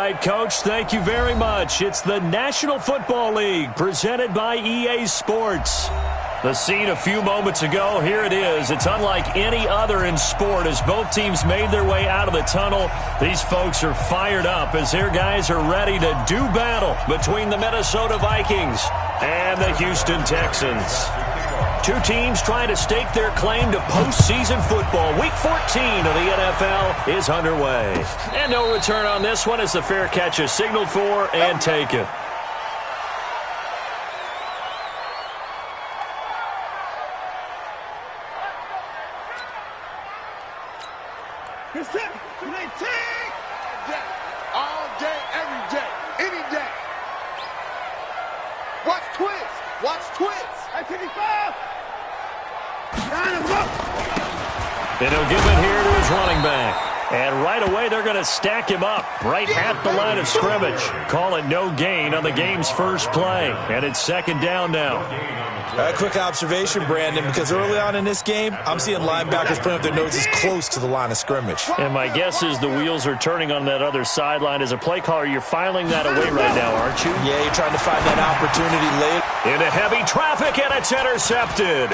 right, Coach. Thank you very much. It's the National Football League presented by EA Sports. The scene a few moments ago, here it is. It's unlike any other in sport as both teams made their way out of the tunnel. These folks are fired up as their guys are ready to do battle between the Minnesota Vikings and the Houston Texans. Two teams trying to stake their claim to postseason football. Week 14 of the NFL is underway. And no return on this one as the fair catch is signaled for and taken. All day, every day, any day. Watch Twitch. Watch Twitch. At 55. And he'll give it here to his running back. And right away, they're going to stack him up right at the line of scrimmage. Call it no gain on the game's first play. And it's second down now. Quick observation, Brandon, because early on in this game, I'm seeing linebackers putting up their noses close to the line of scrimmage. And my guess is the wheels are turning on that other sideline. As a play caller, you're filing that away right now, aren't you? Yeah, you're trying to find that opportunity late. Into heavy traffic, and it's intercepted.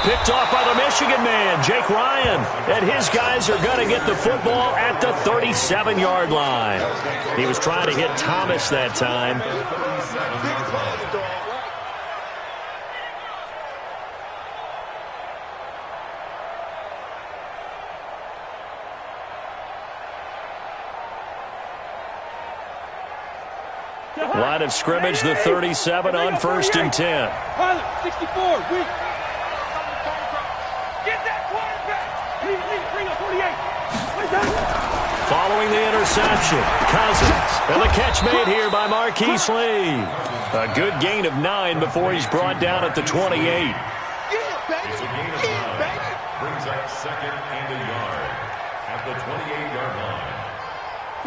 Picked off by the Michigan man, Jake Ryan. And his guys are going to get the football at the 37-yard line. He was trying to hit Thomas that time. Line of scrimmage, the 37 on 1st and 10. 64, weak. Get that quarterback. Bring up 48. Following the interception, Cousins. And the catch made here by Marquise Lee. A good gain of 9 before he's brought down at the 28. Get it, baby. Get it, baby. Brings up second and a yard at the 28-yard line.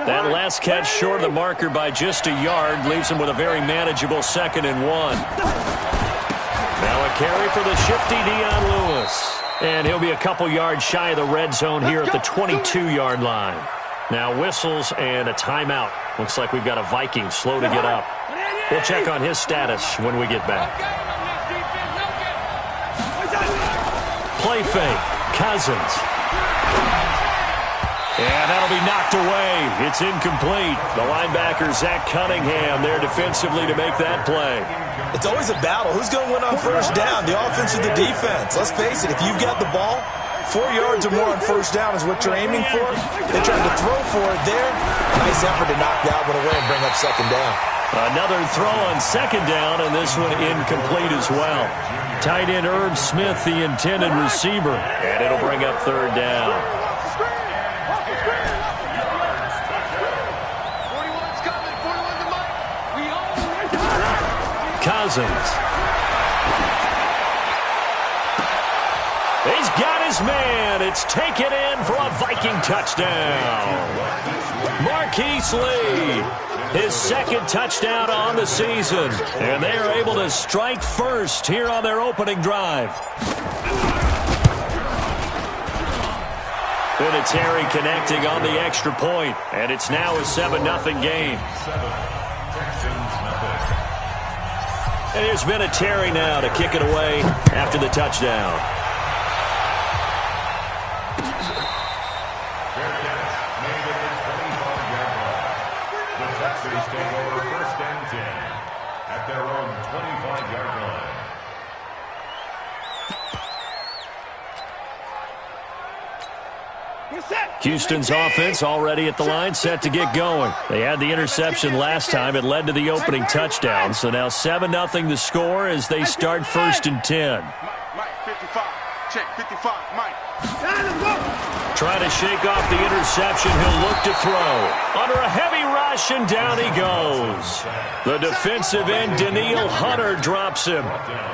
That last catch short of the marker by just a yard leaves him with a very manageable 2nd and 1. Now a carry for the shifty Dion Lewis. And he'll be a couple yards shy of the red zone here at the 22-yard line. Now whistles and a timeout. Looks like we've got a Viking slow to get up. We'll check on his status when we get back. Play fake. Cousins. And that'll be knocked away. It's incomplete. The linebacker, Zach Cunningham, there defensively to make that play. It's always a battle. Who's going to win on first down, the offense or the defense? Let's face it, if you've got the ball, 4 yards or more on first down is what you're aiming for. They tried to throw for it there. Nice effort to knock that one away and bring up second down. Another throw on second down, and this one incomplete as well. Tight end Herb Smith, the intended receiver, and it'll bring up third down. Cousins. He's got his man. It's taken in for a Viking touchdown. Marquise Lee, his 2nd touchdown on the season. And they are able to strike first here on their opening drive. Vinatieri connecting on the extra point. And it's now a 7-0 game. And here's Vinatieri now to kick it away after the touchdown. The Texans take over 1st and 10 at their own 25-yard line. Houston's offense already at the line, set to get going. They had the interception last time. It led to the opening touchdown. So now 7-0 the score as they start 1st and 10. Mike, 55. Check, 55. Mike. Trying to shake off the interception. He'll look to throw. Under a heavy rush, and down he goes. The defensive end, Daniil Hunter, drops him.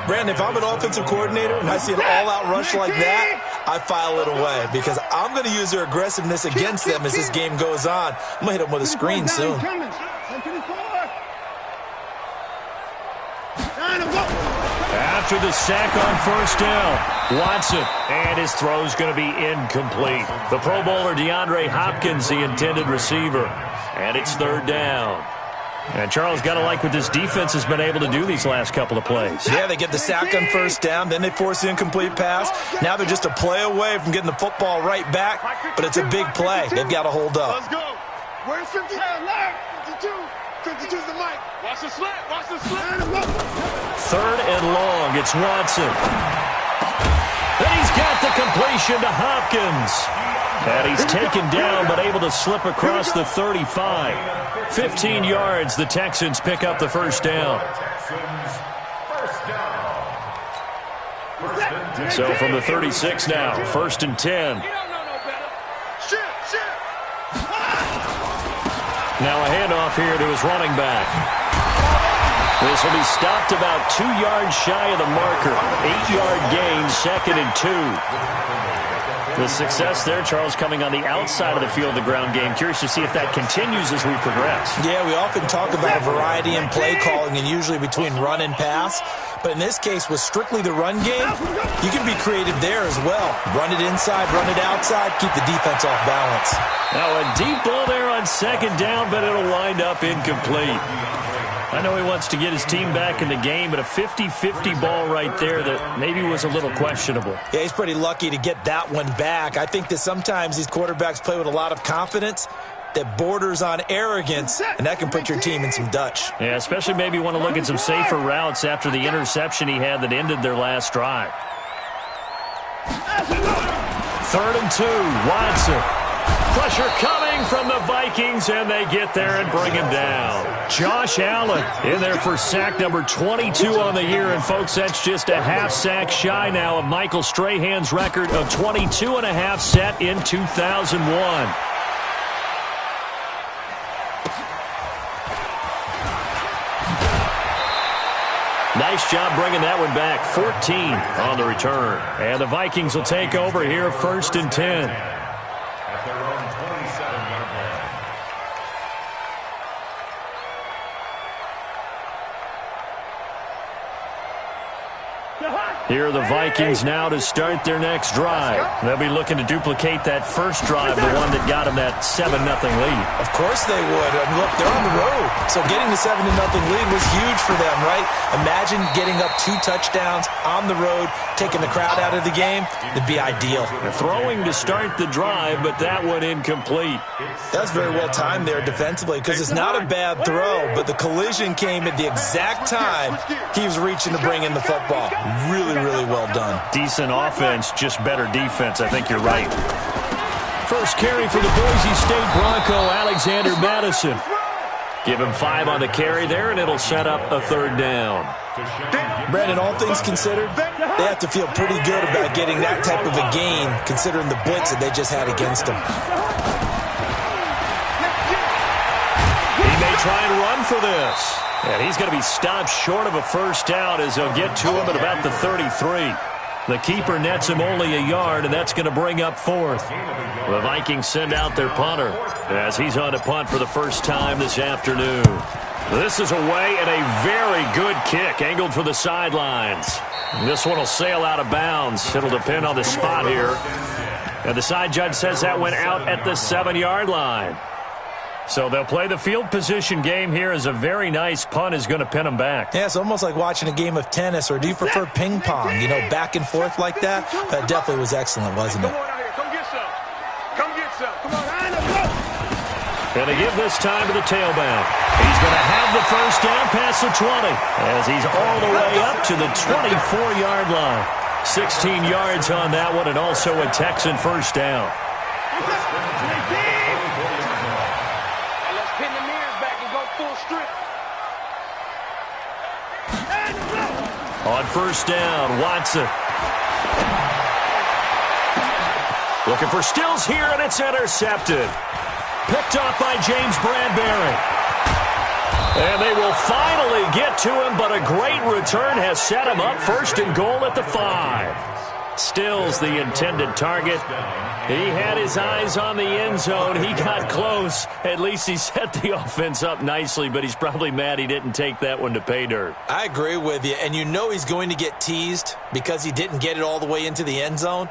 Brandon, if I'm an offensive coordinator and I see an all-out rush like that, I file it away because I'm going to use their aggressiveness against them as this game goes on. I'm going to hit them with a screen soon. After the sack on 1st down, Watson, and his throw's going to be incomplete. The Pro Bowler DeAndre Hopkins, the intended receiver. And it's third down. And Charles, got to like what this defense has been able to do these last couple of plays. Yeah, they get the sack on first down, then they force the incomplete pass. Now they're just a play away from getting the football right back, but it's a big play. They've got to hold up. Let's go. Where's 50? 52. 52's the mic. Watch the slant. Watch the slant. Third and long. It's Watson. And he's got the completion to Hopkins. And he's taken down but able to slip across the 35. 15 yards. The Texans pick up the first down. So from the 36 now, first and 10. Now a handoff here to his running back. This will be stopped about 2 yards shy of the marker. 8-yard gain, second and 2. The success there, Charles, coming on the outside of the field of the ground game. Curious to see if that continues as we progress. Yeah, we often talk about a variety in play calling and usually between run and pass. But in this case, with strictly the run game, you can be creative there as well. Run it inside, run it outside, keep the defense off balance. Now a deep ball there on second down, but it'll wind up incomplete. I know he wants to get his team back in the game, but a 50-50 ball right there that maybe was a little questionable. Yeah, he's pretty lucky to get that one back. I think that sometimes these quarterbacks play with a lot of confidence that borders on arrogance, and that can put your team in some Dutch. Yeah, especially maybe want to look at some safer routes after the interception he had that ended their last drive. Third and 2, Watson. Pressure coming from the Vikings, and they get there and bring him down. Josh Allen in there for sack number 22 on the year, and folks, that's just a half sack shy now of Michael Strahan's record of 22.5 set in 2001. Nice job bringing that one back. 14 on the return. And the Vikings will take over here first and 10. At their own 27-yard line. Here are the Vikings now to start their next drive. They'll be looking to duplicate that first drive, the one that got them that 7-0 lead. Of course they would. And look, they're on the road. So getting the 7-0 lead was huge for them, right? Imagine getting up 2 touchdowns on the road, taking the crowd out of the game. It'd be ideal. They're throwing to start the drive, but that one incomplete. That was very well timed there defensively because it's not a bad throw, but the collision came at the exact time he was reaching to bring in the football. Really well done. Decent offense, just better defense. I think you're right. First carry for the Boise State Bronco, Alexander Madison. Give him 5 on the carry there, and it'll set up a third down. Brandon, all things considered, they have to feel pretty good about getting that type of a gain, considering the blitz that they just had against them. He may try and run for this. And he's going to be stopped short of a first down as they'll get to him at about the 33. The keeper nets him only a yard, and that's going to bring up fourth. The Vikings send out their punter as he's on to punt for the first time this afternoon. This is away and a very good kick angled for the sidelines. This one will sail out of bounds. It'll depend on the spot here. And the side judge says that went out at the 7-yard line. So they'll play the field position game here as a very nice punt is going to pin them back. Yeah, it's almost like watching a game of tennis, or do you prefer ping pong? You know, back and forth like that? That definitely was excellent, wasn't it? Come get some. Come get some. Come on, And they give this time to the tailback. He's going to have the first down past the 20 as he's all the way up to the 24-yard line. 16 yards on that one, and also a Texan first down. On first down, Watson. Looking for Stills here, and it's intercepted. Picked off by James Bradbury. And they will finally get to him, but a great return has set him up first and goal at the 5. Stills the intended target. He had his eyes on the end zone. He got close. At least he set the offense up nicely, but he's probably mad he didn't take that one to pay dirt. I agree with you, and you know he's going to get teased because he didn't get it all the way into the end zone.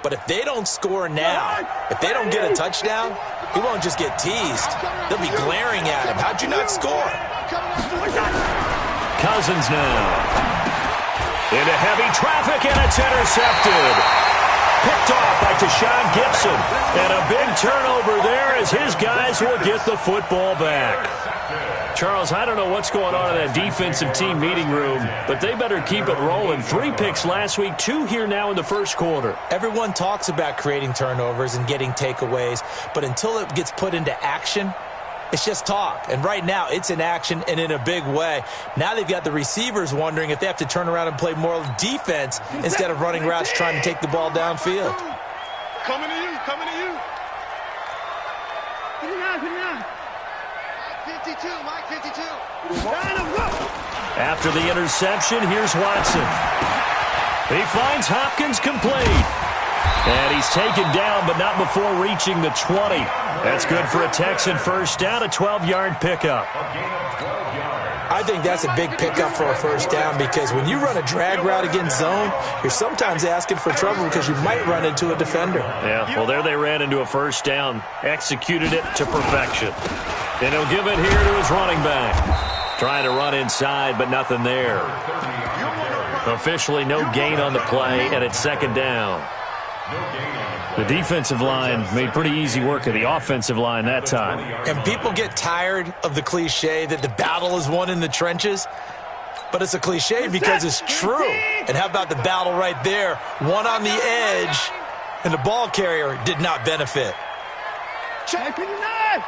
But if they don't score now, if they don't get a touchdown, he won't just get teased. They'll be glaring at him. How'd you not score? Cousins now. Into heavy traffic, and it's intercepted. Picked off by Tashawn Gibson. And a big turnover there as his guys will get the football back. Charles, I don't know what's going on in that defensive team meeting room, but they better keep it rolling. 3 picks last week, 2 here now in the first quarter. Everyone talks about creating turnovers and getting takeaways, but until it gets put into action, it's just talk. And right now, it's in action and in a big way. Now they've got the receivers wondering if they have to turn around and play more defense instead of running routes trying to take the ball downfield. Coming to you, coming to you. 52, Mike, 52. After the interception, here's Watson. He finds Hopkins complete. And he's taken down, but not before reaching the 20. That's good for a Texan first down, a 12-yard pickup. I think that's a big pickup for a first down because when you run a drag route against zone, you're sometimes asking for trouble because you might run into a defender. Yeah, well, there they ran into a first down, executed it to perfection. And he'll give it here to his running back. Trying to run inside, but nothing there. Officially no gain on the play, and it's second down. The defensive line made pretty easy work of the offensive line that time. And people get tired of the cliche that the battle is won in the trenches. But it's a cliche because it's true. And how about the battle right there? One on the edge, and the ball carrier did not benefit. Check it out.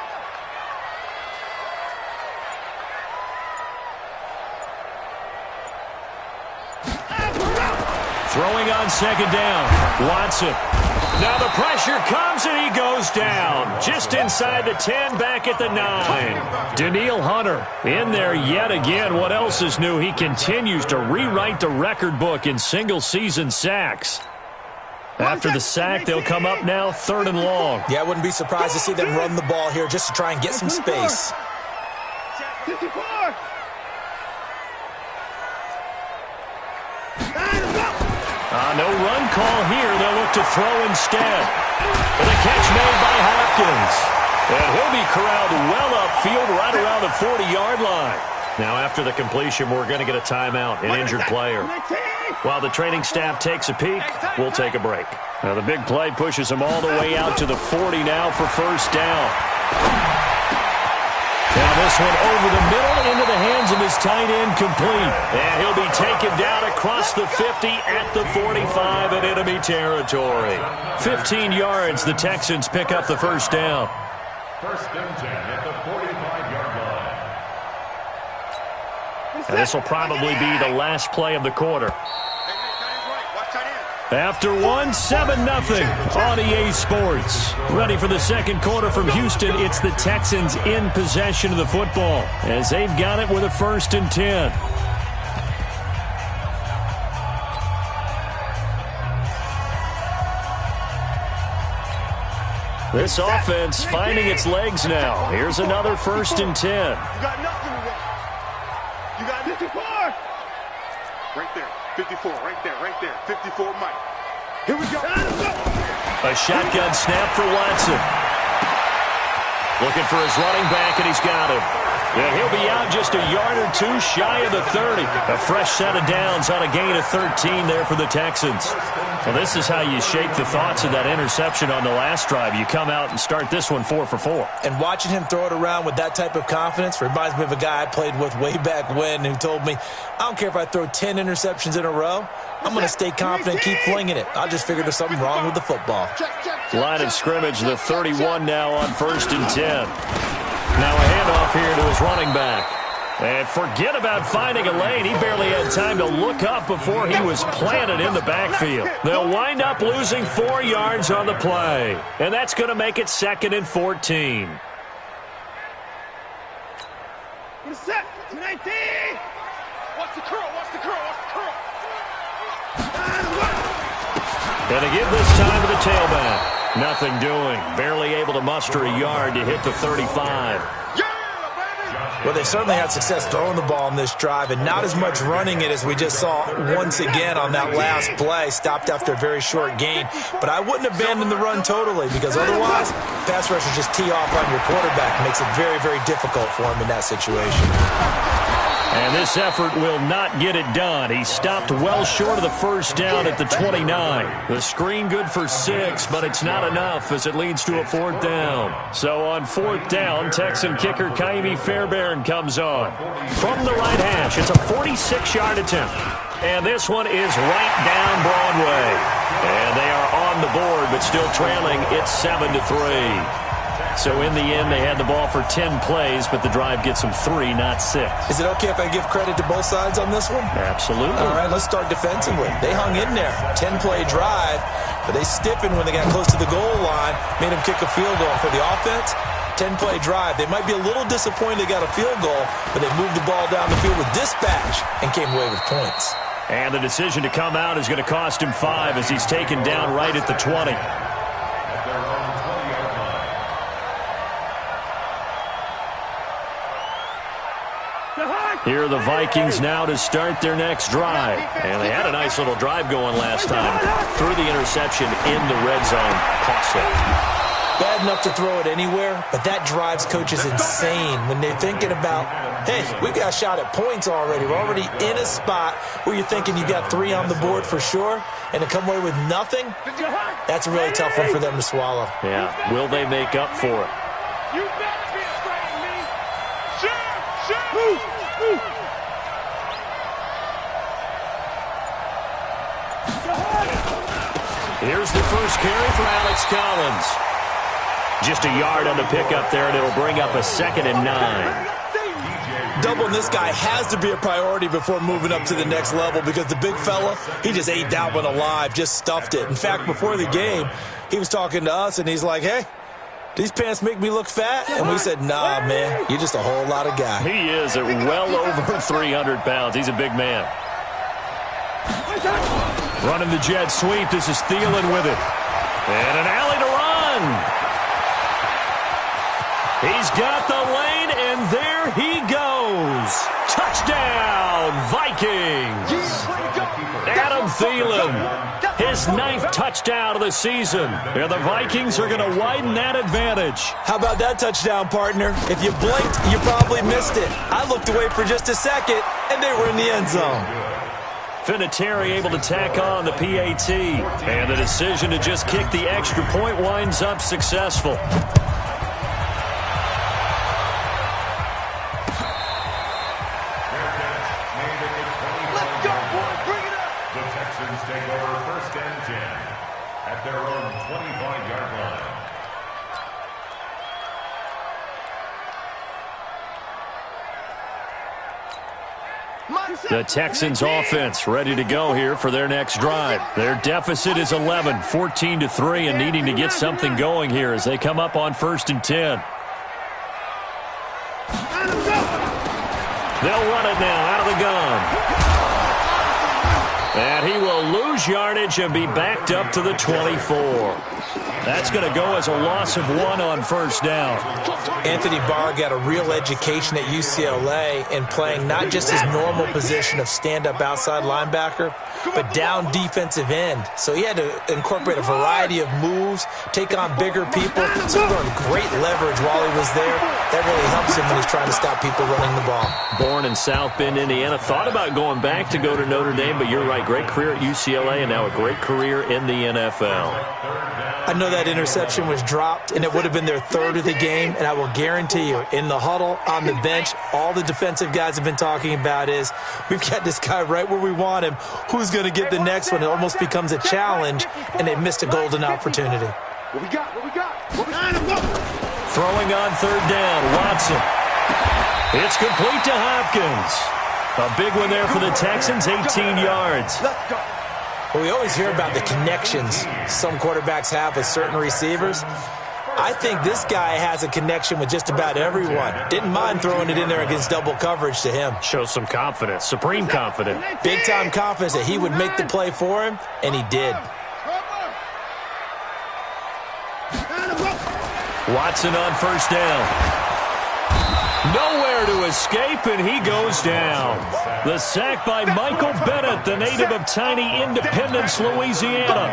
Throwing on second down, Watson. Now the pressure comes and he goes down. Just inside the 10, back at the 9. Danielle Hunter in there yet again. What else is new? He continues to rewrite the record book in single-season sacks. After the sack, they'll come up now 3rd and long. Yeah, I wouldn't be surprised to see them run the ball here just to try and get some space. 54. No run call here. They'll look to throw instead. And a catch made by Hopkins. And he'll be corralled well upfield right around the 40-yard line. Now after the completion, we're going to get a timeout, an injured player. While the training staff takes a peek, we'll take a break. Now the big play pushes him all the way out to the 40 now for first down. Now this one over the middle into the hands of his tight end complete. And he'll be taken down across the 50 at the 45 in enemy territory. 15 yards, the Texans pick up the first down. First and 10 at the 45-yard line. And this will probably be the last play of the quarter. After 7-0 on EA Sports. Ready for the second quarter from Houston. It's the Texans in possession of the football as they've got it with a 1st and 10. This offense finding its legs now. Here's another 1st and 10. You got nothing to run. You got 54. Right there. 54, right there. 54, Mike. Here we go. A shotgun snap for Watson. Looking for his running back, and he's got him. And he'll be out just a yard or two shy of the 30. A fresh set of downs on a gain of 13 there for the Texans. Well, this is how you shake the thoughts of that interception on the last drive. You come out and start this one 4 for 4. And watching him throw it around with that type of confidence reminds me of a guy I played with way back when who told me, I don't care if I throw 10 interceptions in a row. I'm going to stay confident, keep flinging it. I just figured there's something wrong with the football. Line of scrimmage, the 31 now on 1st and 10. Now a handoff here to his running back. And forget about finding a lane. He barely had time to look up before he was planted in the backfield. They'll wind up losing 4 yards on the play. And that's going to make it 2nd and 14. Set. 19. Watch the curl. And to give this time to the tailback. Nothing doing. Barely able to muster a yard to hit the 35. Yeah, baby! Well, they certainly had success throwing the ball in this drive and not as much running it as we just saw once again on that last play. Stopped after a very short gain. But I wouldn't abandon the run totally because otherwise, pass rushers just tee off on your quarterback. Makes it very, very difficult for him in that situation. And this effort will not get it done. He stopped well short of the first down at the 29. The screen good for 6, but it's not enough as it leads to a 4th down. So on 4th down, Texan kicker Kaimi Fairbairn comes on. From the right hash, it's a 46-yard attempt. And this one is right down Broadway. And they are on the board, but still trailing. It's 7-3. So in the end, they had the ball for 10 plays, but the drive gets them 3, not 6. Is it okay if I give credit to both sides on this one? Absolutely. All right, let's start defensively. They hung in there. 10-play drive, but they stiffened when they got close to the goal line, made them kick a field goal. For the offense, 10-play drive. They might be a little disappointed they got a field goal, but they moved the ball down the field with dispatch and came away with points. And the decision to come out is going to cost him 5 as he's taken down right at the 20. Here are the Vikings now to start their next drive. And they had a nice little drive going last time. Threw the interception in the red zone. Costly. Bad enough to throw it anywhere, but that drives coaches insane when they're thinking about, hey, we got a shot at points already. We're already in a spot where you're thinking you got 3 on the board for sure, and to come away with nothing, that's a really tough one for them to swallow. Yeah, will they make up for it? You better be afraid of me. Shoot! Here's the first carry for Alex Collins. Just a yard on the pickup there, and it'll bring up a 2nd and 9. Doubling this guy has to be a priority before moving up to the next level because the big fella, he just ate that one alive, just stuffed it. In fact, before the game, he was talking to us, and he's like, hey, these pants make me look fat? And we said, nah, man, you're just a whole lot of guy. He is at well over 300 pounds. He's a big man. Running the jet sweep. This is Thielen with it. And an alley to run. He's got the lane, and there he goes. Touchdown, Vikings. Adam Thielen, his 9th touchdown of the season. And the Vikings are going to widen that advantage. How about that touchdown, partner? If you blinked, you probably missed it. I looked away for just a second, and they were in the end zone. Vinatieri able to tack on the PAT. And the decision to just kick the extra point winds up successful. Let's go, boy. Bring it up. The Texans take over 1st and 10 at their own 25-yard line. The Texans offense ready to go here for their next drive. Their deficit is 11, 14-3, and needing to get something going here as they come up on 1st and 10. They'll run it now out of the gun. And he will lose yardage and be backed up to the 24. That's going to go as a loss of 1 on 1st down. Anthony Barr got a real education at UCLA in playing not just his normal position of stand-up outside linebacker, but down defensive end. So he had to incorporate a variety of moves, take on bigger people. So he learned great leverage while he was there. That really helps him when he's trying to stop people running the ball. Born in South Bend, Indiana. Thought about going back to go to Notre Dame, but you're right. Great career at UCLA and now a great career in the NFL. I know that interception was dropped, and it would have been their 3rd of the game, and I will guarantee you, in the huddle, on the bench, all the defensive guys have been talking about is, we've got this guy right where we want him. Who's going to get the next one? It almost becomes a challenge, and they missed a golden opportunity. What we got? Throwing on 3rd down, Watson. It's complete to Hopkins. A big one there for the Texans, 18 yards. Let's go. Well, we always hear about the connections some quarterbacks have with certain receivers. I think this guy has a connection with just about everyone. Didn't mind throwing it in there against double coverage to him. Shows some confidence, supreme confidence. Big-time confidence that he would make the play for him, and he did. Watson on 1st down. Nowhere there to escape, and he goes down. The sack by Michael Bennett, the native of tiny Independence, Louisiana.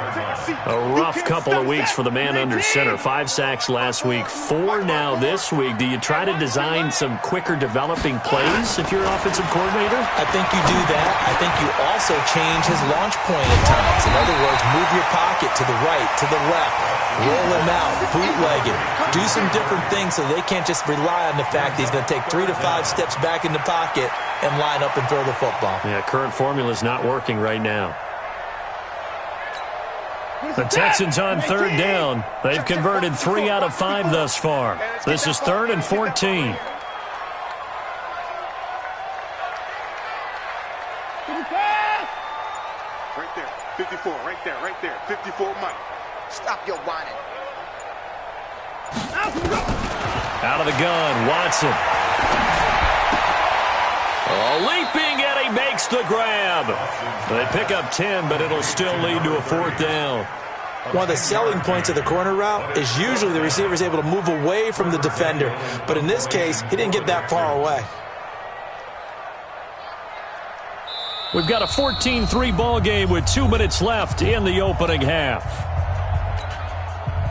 A rough couple of weeks for the man under center. 5 sacks last week, 4 now this week. Do you try to design some quicker developing plays if you're an offensive coordinator? I think you do that. I think you also change his launch point at times. In other words, move your pocket to the right, to the left, roll him out, bootleg it. Do some different things so they can't just rely on the fact that he's going to take 3 to 5 steps back in the pocket and line up and throw the football. Yeah, current formula is not working right now. The Texans on 3rd down. They've converted 3 out of 5 thus far. This is 3rd and 14. Right there, 54, right there, 54 Mike. Stop your whining. Out of the gun, Watson. Leaping, and he makes the grab. They pick up 10, but it'll still lead to a 4th down. One of the selling points of the corner route is usually the receiver is able to move away from the defender. But in this case, he didn't get that far away. We've got a 14-3 ball game with 2 minutes left in the opening half.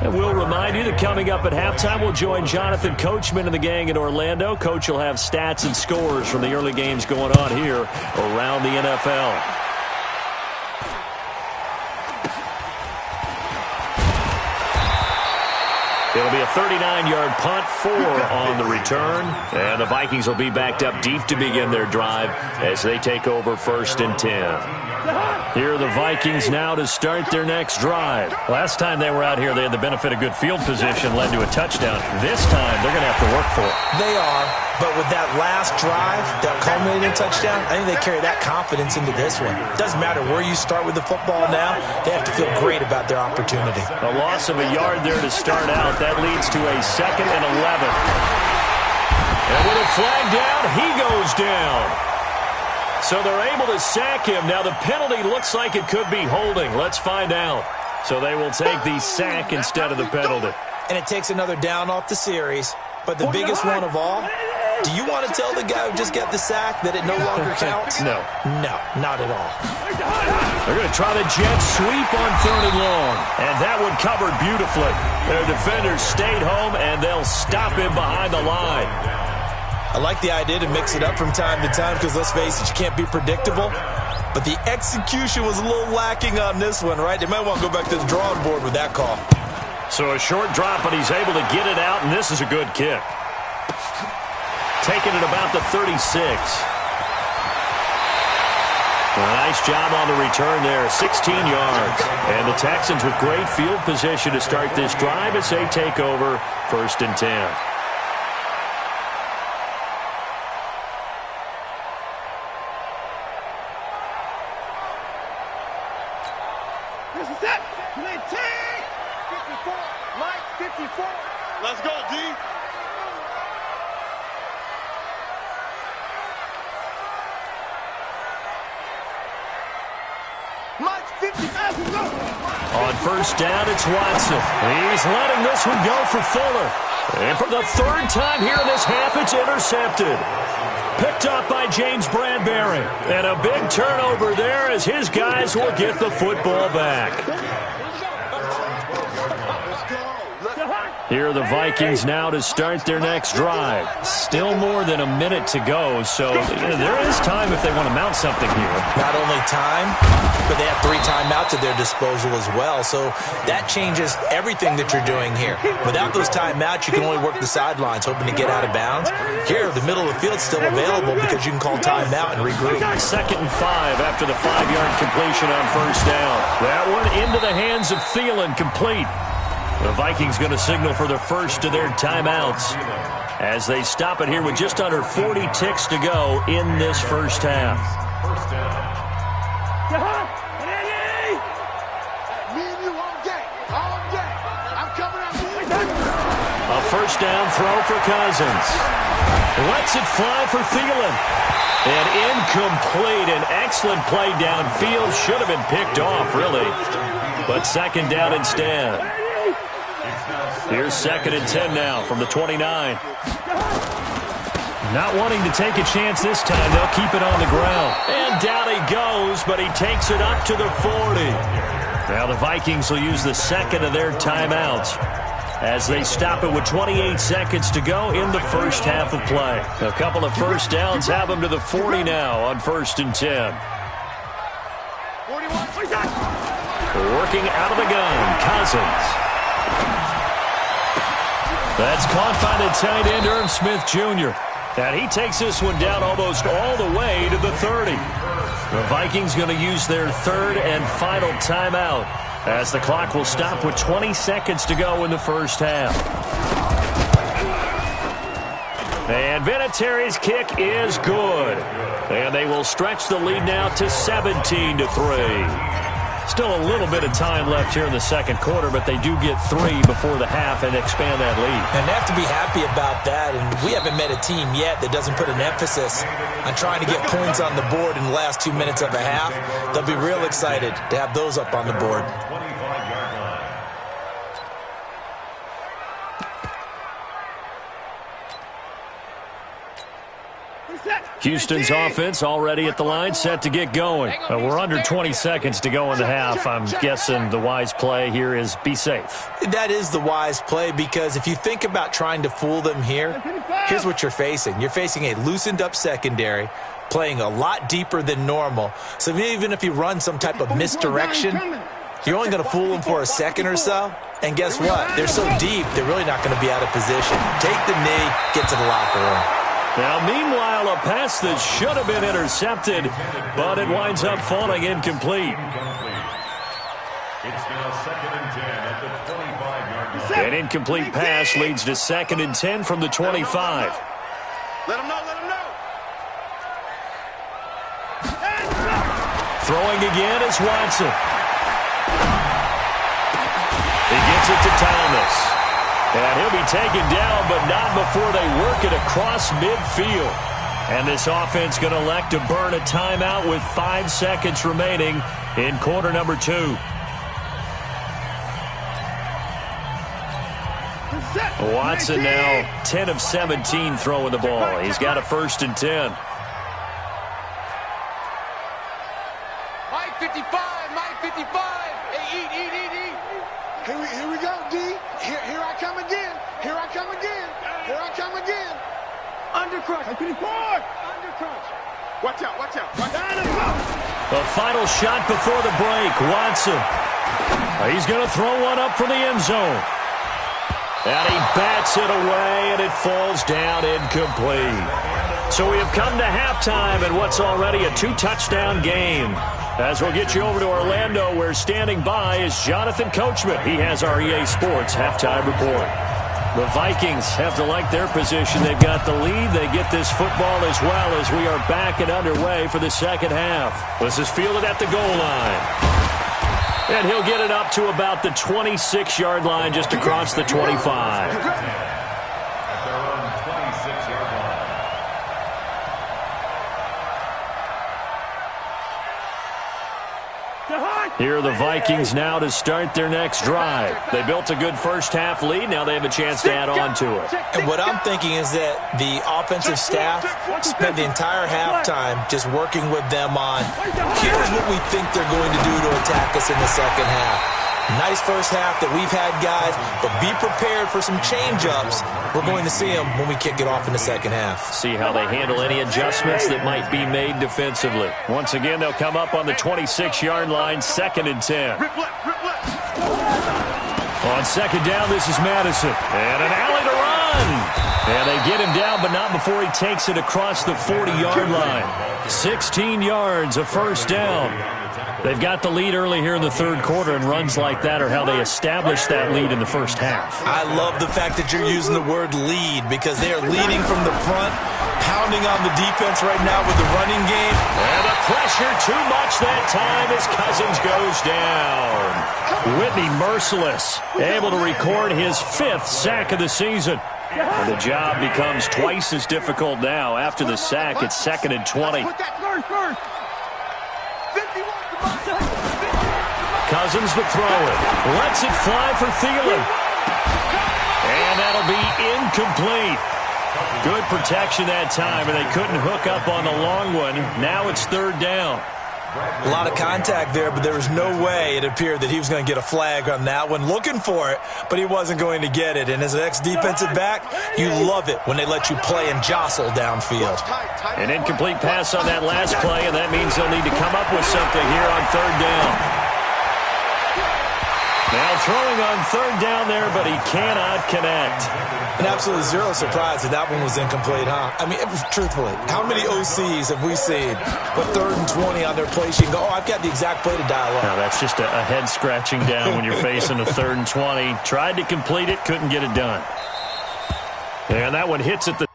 And we'll remind you that coming up at halftime, we'll join Jonathan Coachman and the gang in Orlando. Coach will have stats and scores from the early games going on here around the NFL. It'll be a 39-yard punt, 4 on the return. And the Vikings will be backed up deep to begin their drive as they take over 1st and 10. Here are the Vikings now to start their next drive. Last time they were out here, they had the benefit of good field position, led to a touchdown. This time, they're going to have to work for it. They are, but with that last drive, that culminating in a touchdown, I think they carry that confidence into this one. It doesn't matter where you start with the football now. They have to feel great about their opportunity. A loss of a yard there to start out. That leads to a 2nd and 11. And with a flag down, he goes down. So they're able to sack him. Now the penalty looks like it could be holding. Let's find out. So they will take the sack instead of the penalty. And it takes another down off the series. But the biggest one of all, do you want to tell the guy who just got the sack that it no longer counts? No. No, not at all. They're going to try the jet sweep on 3rd and long. And that one covered beautifully. Their defenders stayed home, and they'll stop him behind the line. I like the idea to mix it up from time to time because, let's face it, you can't be predictable. But the execution was a little lacking on this one, right? They might want to go back to the drawing board with that call. So a short drop, but he's able to get it out, and this is a good kick. Taking it about the 36. A nice job on the return there, 16 yards. And the Texans with great field position to start this drive as they take over 1st and 10. This is it. 54. Mike, 54. Let's go, D. Mike, 50. On 1st down, it's Watson. He's letting this one go for Fuller. And for the 3rd time here in this half, it's intercepted. Picked up by James Bradbury. And a big turnover there as his guys will get the football back. Here are the Vikings now to start their next drive. Still more than a minute to go, so there is time if they want to mount something here. Not only time, but they have 3 timeouts at their disposal as well, so that changes everything that you're doing here. Without those timeouts, you can only work the sidelines, hoping to get out of bounds. Here, the middle of the field's still available because you can call timeout and regroup. 2nd and 5 after the 5-yard completion on 1st down. That one into the hands of Thielen, complete. The Vikings going to signal for the first of their timeouts as they stop it here with just under 40 ticks to go in this first half. Me and you all day. All day. I'm coming out here. A 1st down throw for Cousins. Lets it fly for Thielen. And incomplete. An excellent play downfield. Should have been picked off, really. But 2nd down instead. Here's 2nd and 10 now from the 29. Not wanting to take a chance this time, they'll keep it on the ground. And down he goes, but he takes it up to the 40. Now the Vikings will use the second of their timeouts as they stop it with 28 seconds to go in the first half of play. A couple of first downs have them to the 40 now on 1st and 10. Working out of the gun, Cousins. That's caught by the tight end, Irv Smith Jr. And he takes this one down almost all the way to the 30. The Vikings going to use their third and final timeout as the clock will stop with 20 seconds to go in the first half. And Vinatieri's kick is good. And they will stretch the lead now to 17-3. Still a little bit of time left here in the second quarter, but they do get 3 before the half and expand that lead. And they have to be happy about that, and we haven't met a team yet that doesn't put an emphasis on trying to get points on the board in the last 2 minutes of a half. They'll be real excited to have those up on the board. Houston's offense already at the line, set to get going. We're under 20 seconds to go in the half. I'm guessing the wise play here is be safe. That is the wise play, because if you think about trying to fool them here, here's what you're facing. You're facing a loosened up secondary, playing a lot deeper than normal. So even if you run some type of misdirection, you're only going to fool them for a second or so. And guess what? They're so deep, they're really not going to be out of position. Take the knee, get to the locker room. Now, meanwhile, a pass that should have been intercepted, but it winds up falling incomplete. It's now 2nd and 10 at the 25-yard line. An incomplete pass leads to 2nd and 10 from the 25. Let him know, let him know. Throwing again is Watson. He gets it to Thomas. And he'll be taken down, but not before they work it across midfield. And this offense going to elect to burn a timeout with 5 seconds remaining in quarter number 2. Watson now 10 of 17 throwing the ball. He's got a 1st and 10. Mike 55, Mike 55. Hey, eat. Here we go, D. Here I come again. Here I come again. Here I come again. Undercrunch. Undercrunch. Watch out, watch out. The final shot before the break. Watson. He's going to throw one up for the end zone. And he bats it away, and it falls down incomplete. So we have come to halftime in what's already a 2-touchdown game. As we'll get you over to Orlando, where standing by is Jonathan Coachman. He has our EA Sports halftime report. The Vikings have to like their position. They've got the lead. They get this football as well as we are back and underway for the second half. This is fielded at the goal line. And he'll get it up to about the 26-yard line, just across the 25. Here are the Vikings now to start their next drive. They built a good first half lead. Now they have a chance to add on to it. And what I'm thinking is that the offensive staff spent the entire halftime just working with them on, here's what we think they're going to do to attack us in the second half. Nice first half that we've had, guys, but be prepared for some change-ups. We're going to see them when we kick it off in the second half. See how they handle any adjustments that might be made defensively. Once again, they'll come up on the 26-yard line, 2nd and 10. On second down, this is Madison. And an alley to run. And they get him down, but not before he takes it across the 40-yard line. 16 yards, a first down. They've got the lead early here in the third quarter, and runs like that are how they establish that lead in the first half. I love the fact that you're using the word lead, because they are leading from the front, pounding on the defense right now with the running game. And the pressure too much that time as Cousins goes down. Whitney merciless, able to record his 5th sack of the season. And the job becomes twice as difficult now. After the sack, it's 2nd and 20. Cousins to throw it. Lets it fly for Thielen. And that'll be incomplete. Good protection that time, and they couldn't hook up on the long one. Now it's third down. A lot of contact there, but there was no way it appeared that he was going to get a flag on that one. Looking for it, but he wasn't going to get it. And as an ex-defensive back, you love it when they let you play and jostle downfield. An incomplete pass on that last play, and that means they'll need to come up with something here on third down. Now throwing on third down there, but he cannot connect. And absolutely zero surprise that that one was incomplete, huh? I mean, truthfully, how many OCs have we seen with 3rd and 20 on their play sheet and go, oh, I've got the exact play to dial up? Now, that's just a head scratching down when you're facing a 3rd and 20. Tried to complete it, couldn't get it done. And that one hits at the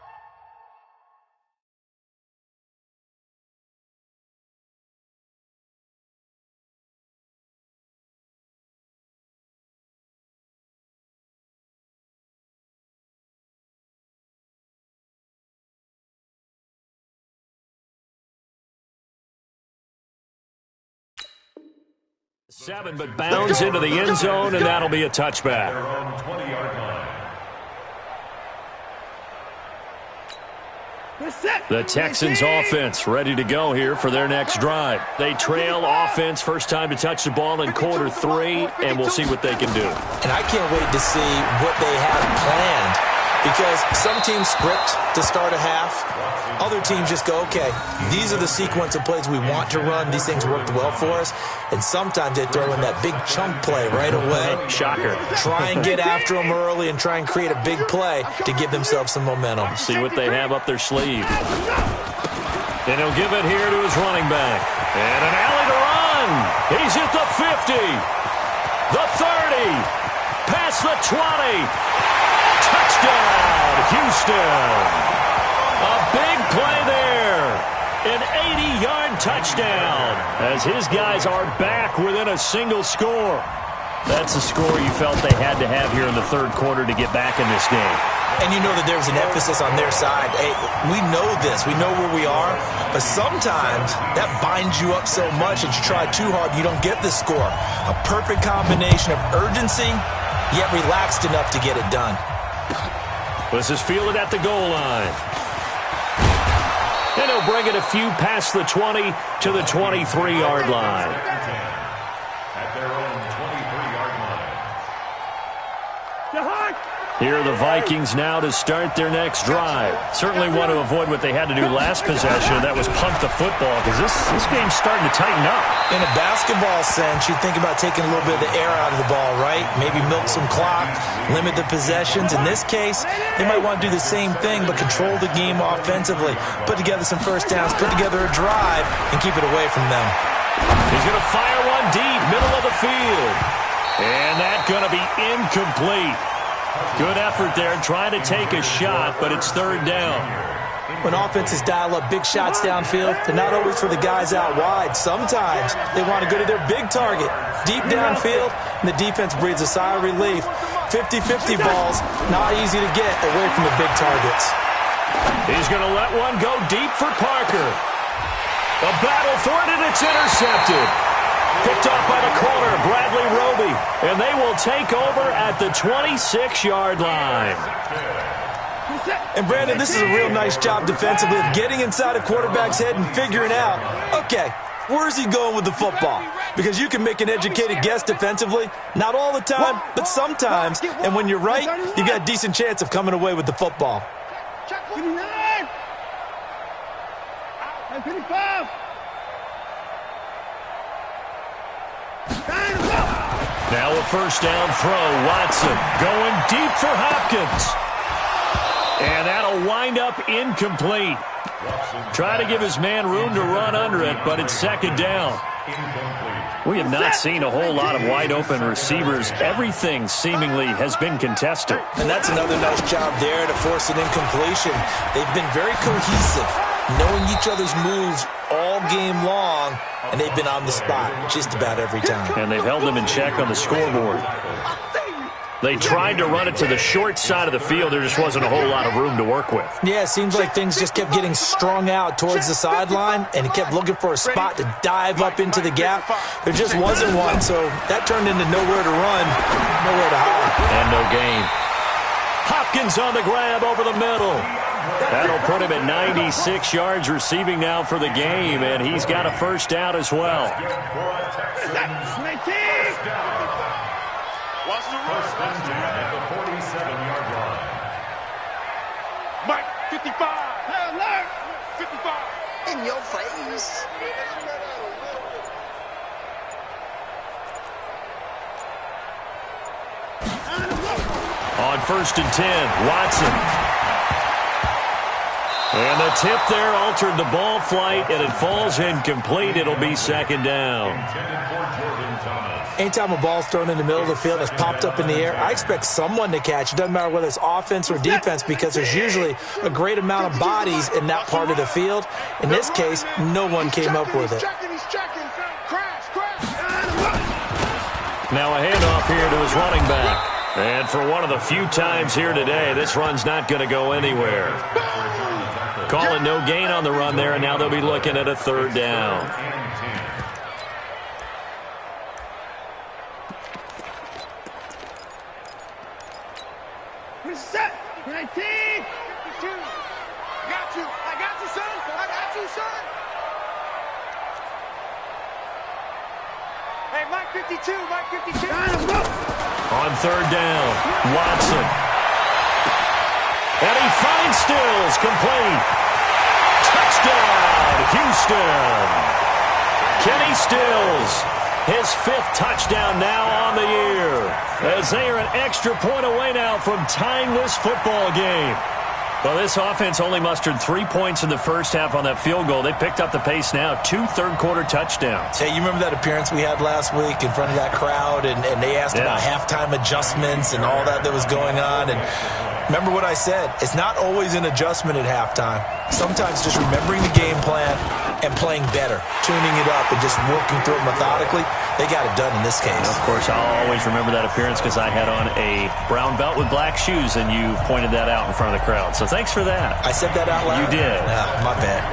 seven, but bounds into the end zone, and that'll be a touchback. The Texans offense ready to go here for their next drive. They trail offense, first time to touch the ball in quarter 3, and we'll see what they can do. And I can't wait to see what they have planned, because some teams script to start a half. Other teams just go, okay, these are the sequence of plays we want to run. These things worked well for us. And sometimes they throw in that big chunk play right away. Shocker. Try and get after them early and try and create a big play to give themselves some momentum. See what they have up their sleeve. And he'll give it here to his running back. And an alley to run. He's at the 50. The 30. Past the 20. Touchdown, Houston. A big play there. An 80-yard touchdown as his guys are back within a single score. That's a score you felt they had to have here in the third quarter to get back in this game. And you know that there's an emphasis on their side. Hey, we know this. We know where we are. But sometimes that binds you up so much that you try too hard, you don't get the score. A perfect combination of urgency, yet relaxed enough to get it done. This is fielded at the goal line. And he'll bring it a few past the 20 to the 23-yard line. At their own 23-yard line. Here are the Vikings now to start their next drive. Certainly want to avoid what they had to do last possession. That was punt the football, because this game's starting to tighten up. In a basketball sense, you think about taking a little bit of the air out of the ball, right? Maybe milk some clock, limit the possessions. In this case, they might want to do the same thing, but control the game offensively. Put together some first downs, put together a drive, and keep it away from them. He's going to fire one deep, middle of the field. And that's going to be incomplete. Good effort there, trying to take a shot, but it's third down. When offenses dial up big shots downfield, they're not always for the guys out wide. Sometimes they want to go to their big target, deep downfield, and the defense breathes a sigh of relief. 50-50 balls, not easy to get away from the big targets. He's going to let one go deep for Parker. A battle for it, and it's intercepted. Picked off by the corner, Bradley Roby. And they will take over at the 26-yard line. And, Brandon, this is a real nice job defensively of getting inside a quarterback's head and figuring out, okay, where's he going with the football? Because you can make an educated guess defensively. Not all the time, but sometimes. And when you're right, you've got a decent chance of coming away with the football. 55. Now a first down throw. Watson going deep for Hopkins. And that'll wind up incomplete. Try to give his man room to run under it, but it's second down. We have not seen a whole lot of wide-open receivers. Everything seemingly has been contested. And that's another nice job there to force an incompletion. They've been very cohesive, knowing each other's moves all game long, and they've been on the spot just about every time. And they've held them in check on the scoreboard. They tried to run it to the short side of the field. There just wasn't a whole lot of room to work with. Yeah, it seems like things just kept getting strung out towards the sideline, and he kept looking for a spot to dive up into the gap. There just wasn't one, so that turned into nowhere to run, nowhere to hide. And no gain. Hopkins on the grab over the middle. That'll put him at 96 yards receiving now for the game, and he's got a first down as well. Watch the run. First down at the 47-yard line. Mike, 55. 55. In your face. On first and 10, Watson. And the tip there altered the ball flight, and it falls incomplete. It'll be second down. Anytime a ball's thrown in the middle of the field and it's popped up in the air, I expect someone to catch. It doesn't matter whether it's offense or defense because there's usually a great amount of bodies in that part of the field. In this case, no one came up with it. Now a handoff here to his running back. And for one of the few times here today, this run's not going to go anywhere. Calling no gain on the run there, and now they'll be looking at a third down. Set. 19. 52. I got you, son. I got you, son. Hey, Mike 52. On third down, Watson. And he finds Stills, complete. Touchdown, Houston. Kenny Stills, his 5th touchdown now on the year, as they are an extra point away now from tying this football game. Well, this offense only mustered 3 points in the first half on that field goal. They picked up the pace now, 2 third-quarter touchdowns. Hey, you remember that appearance we had last week in front of that crowd, and they asked about halftime adjustments and all that was going on, and remember what I said. It's not always an adjustment at halftime. Sometimes just remembering the game plan and playing better, tuning it up and just working through it methodically. They got it done in this case. Of course, I'll always remember that appearance because I had on a brown belt with black shoes, and you pointed that out in front of the crowd. So thanks for that. I said that out loud? You did. Oh, my bad.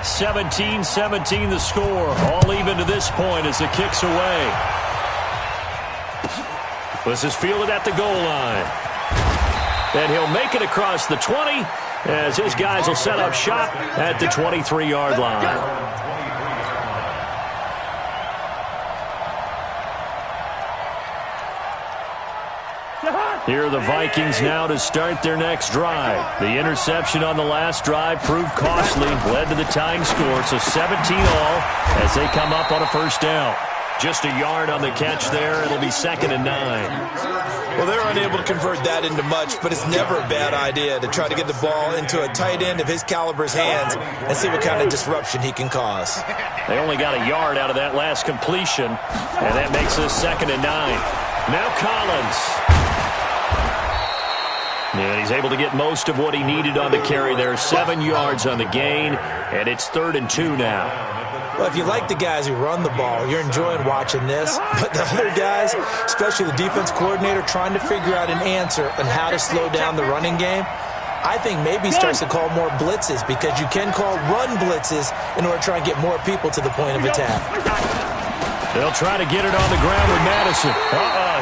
17-17 the score. All even to this point as the kick's away. This is fielded at the goal line. And he'll make it across the 20 as his guys will set up shop at the 23-yard line. Here are the Vikings now to start their next drive. The interception on the last drive proved costly, led to the tying score, so 17 all as they come up on a first down. Just a yard on the catch there. It'll be 2nd and 9. Well, they're unable to convert that into much, but it's never a bad idea to try to get the ball into a tight end of his caliber's hands and see what kind of disruption he can cause. They only got a yard out of that last completion, and that makes this 2nd and 9. Now Collins. And he's able to get most of what he needed on the carry there. 7 yards on the gain, and it's 3rd and 2 now. Well, if you like the guys who run the ball, you're enjoying watching this. But the other guys, especially the defense coordinator, trying to figure out an answer on how to slow down the running game, I think maybe he starts to call more blitzes because you can call run blitzes in order to try and get more people to the point of attack. They'll try to get it on the ground with Madison.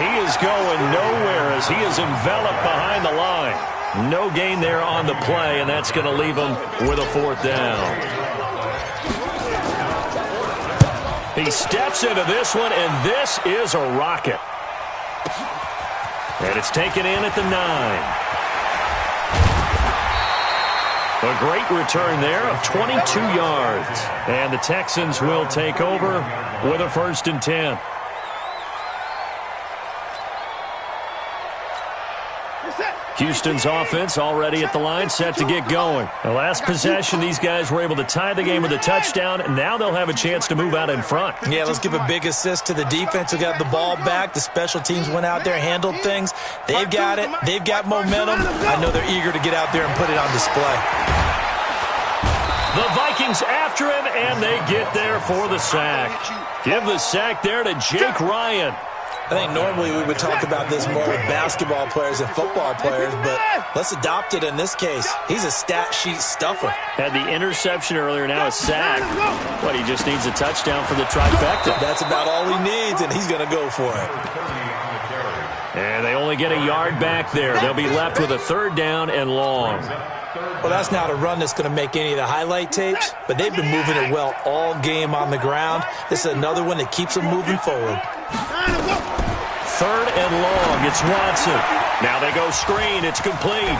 He is going nowhere as he is enveloped behind the line. No gain there on the play, and that's going to leave him with a 4th down. He steps into this one, and this is a rocket. And it's taken in at the 9. A great return there of 22 yards. And the Texans will take over with a 1st and 10. Houston's offense already at the line, set to get going. The last possession, these guys were able to tie the game with a touchdown, and now they'll have a chance to move out in front. Yeah, let's give a big assist to the defense who got the ball back. The special teams went out there, handled things. They've got it. They've got momentum. I know they're eager to get out there and put it on display. The Vikings after him, and they get there for the sack. Give the sack there to Jake Ryan. I think normally we would talk about this more with basketball players and football players, but let's adopt it in this case. He's a stat sheet stuffer. Had the interception earlier, now a sack. But he just needs a touchdown for the trifecta. That's about all he needs, and he's going to go for it. And they only get a yard back there. They'll be left with a 3rd down and long. Well, that's not a run that's going to make any of the highlight tapes, but they've been moving it well all game on the ground. This is another one that keeps them moving forward. 3rd and long. It's Watson. Now they go screen. It's complete.